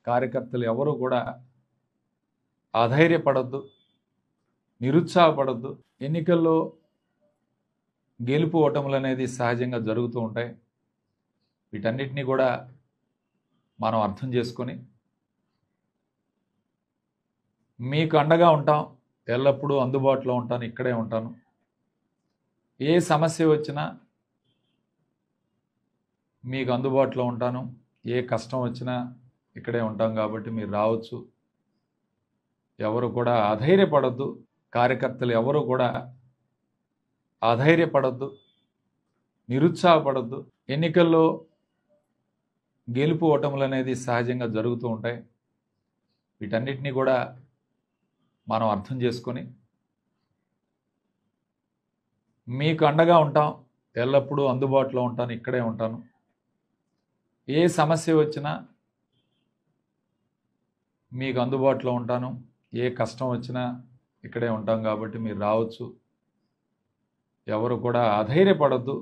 కార్యకర్తలు ఎవరు కూడా అధైర్యపడొద్దు, నిరుత్సాహపడొద్దు. ఎన్నికల్లో గెలుపు ఓటములు అనేది సహజంగా జరుగుతూ ఉంటాయి. వీటన్నిటిని కూడా మనం అర్థం చేసుకొని మీకు అండగా ఉంటాం, ఎల్లప్పుడూ అందుబాటులో ఉంటాను, ఇక్కడే ఉంటాను. ఏ సమస్య వచ్చినా మీకు అందుబాటులో ఉంటాను, ఏ కష్టం వచ్చినా ఇక్కడే ఉంటాం. కాబట్టి మీరు రావచ్చు. ఎవరు కూడా అధైర్యపడొద్దు, కార్యకర్తలు ఎవరు కూడా అధైర్యపడొద్దు, నిరుత్సాహపడొద్దు. ఎన్నికల్లో గెలుపు ఓటములు అనేది సహజంగా జరుగుతూ ఉంటాయి. వీటన్నిటిని కూడా మనం అర్థం చేసుకొని మీకు అండగా ఉంటాం, ఎల్లప్పుడూ అందుబాటులో ఉంటాను, ఇక్కడే ఉంటాను. ఏ సమస్య వచ్చినా మీకు అందుబాటులో ఉంటాను, ఏ కష్టం వచ్చినా ఇక్కడే ఉంటాం. కాబట్టి మీరు రావచ్చు. ఎవరు కూడా అధైర్యపడొద్దు,